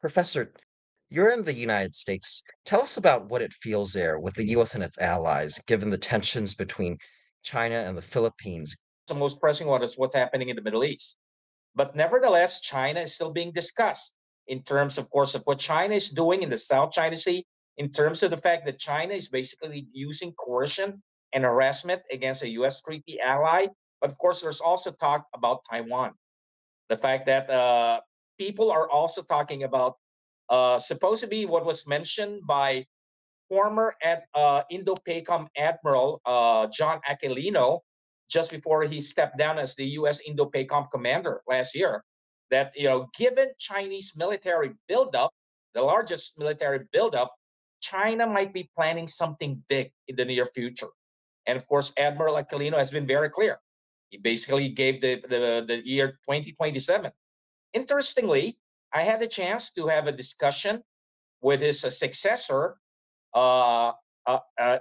Professor, you're in the United States. Tell us about what it feels there with the US and its allies, given the tensions between China and the Philippines. The most pressing one is what's happening in the Middle East. But nevertheless, China is still being discussed in terms, of course, of what China is doing in the South China Sea, in terms of the fact that China is basically using coercion and harassment against a U.S. treaty ally. But of course, there's also talk about Taiwan. The fact that people are also talking about supposed to be what was mentioned by former Indo-PACOM Admiral John Aquilino just before he stepped down as the U.S. Indo-PACOM commander last year. That given Chinese military buildup, the largest military buildup, China might be planning something big in the near future. And of course, Admiral Aquilino has been very clear. He basically gave the year 2027. Interestingly, I had a chance to have a discussion with his successor, uh,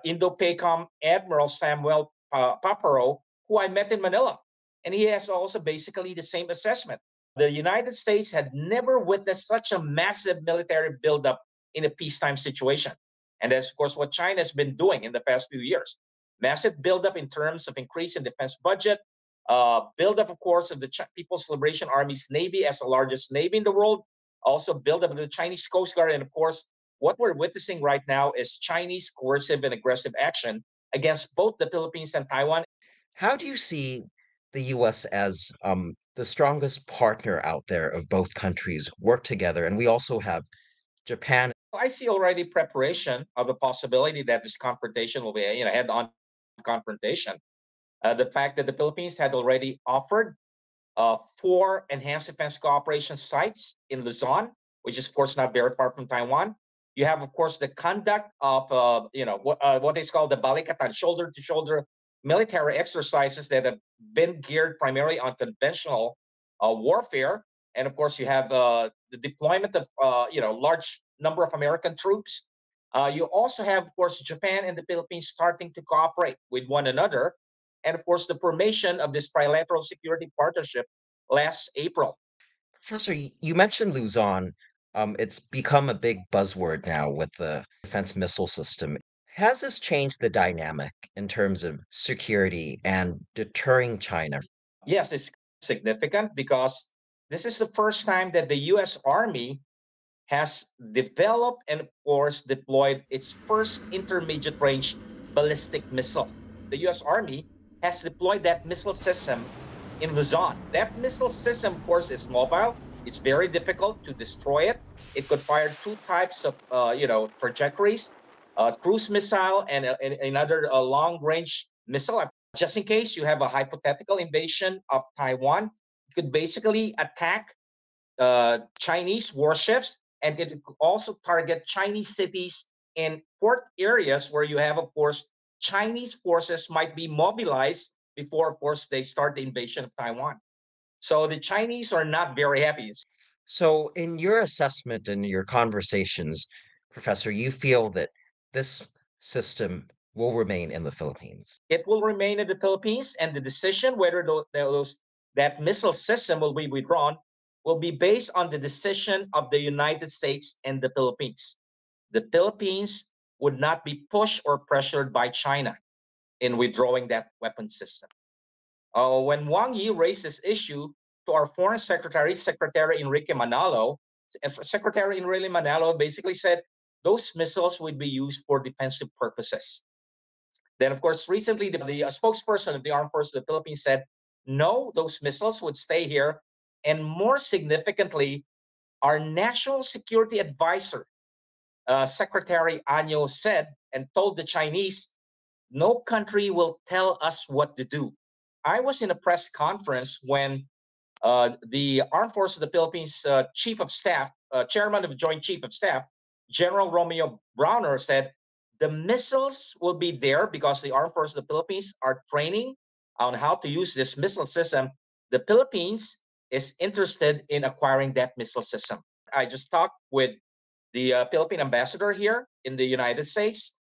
Indo-PACOM Admiral Samuel Paparo, who I met in Manila. And he has also basically the same assessment. The United States had never witnessed such a massive military buildup in a peacetime situation. And that's, of course, what China has been doing in the past few years. Massive buildup in terms of increase in defense budget, buildup, of course, of the People's Liberation Army's Navy as the largest Navy in the world, also buildup of the Chinese Coast Guard, and of course, what we're witnessing right now is Chinese coercive and aggressive action against both the Philippines and Taiwan. How do you see the US as the strongest partner out there of both countries work together? And we also have Japan. I see already preparation of the possibility that this confrontation will be a head-on confrontation. The fact that the Philippines had already offered four enhanced defense cooperation sites in Luzon, which is of course not very far from Taiwan. You have, of course, the conduct of what is called the Balikatan, shoulder-to-shoulder military exercises that have been geared primarily on conventional warfare, and of course, you have the deployment of large number of American troops. You also have, of course, Japan and the Philippines starting to cooperate with one another, and of course, the formation of this trilateral security partnership last April. Professor, you mentioned Luzon. It's become a big buzzword now with the defense missile system. Has this changed the dynamic in terms of security and deterring China? Yes, it's significant because this is the first time that the U.S. Army has developed and, of course, deployed its first intermediate range ballistic missile. The U.S. Army has deployed that missile system in Luzon. That missile system, of course, is mobile. It's very difficult to destroy it. It could fire two types of, trajectories: cruise missile and another long range missile. Just in case you have a hypothetical invasion of Taiwan, it could basically attack Chinese warships, and it could also target Chinese cities and port areas where you have, of course, Chinese forces might be mobilized before, of course, they start the invasion of Taiwan. So the Chinese are not very happy. So, in your assessment and your conversations, Professor, you feel that this system will remain in the Philippines. It will remain in the Philippines, and the decision whether that missile system will be withdrawn will be based on the decision of the United States and the Philippines. The Philippines would not be pushed or pressured by China in withdrawing that weapon system. When Wang Yi raised this issue to our foreign secretary, Secretary Enrique Manalo, Secretary Enrique Manalo basically said those missiles would be used for defensive purposes. Then, of course, recently the spokesperson of the Armed Forces of the Philippines said, no, those missiles would stay here. And more significantly, our national security advisor, Secretary Anyo, said and told the Chinese, no country will tell us what to do. I was in a press conference when the Armed Forces of the Philippines Chief of Staff, Chairman of the Joint Chief of Staff, General Romeo Browner, said the missiles will be there because the Armed Forces of the Philippines are training on how to use this missile system. The Philippines is interested in acquiring that missile system. I just talked with the Philippine ambassador here in the United States,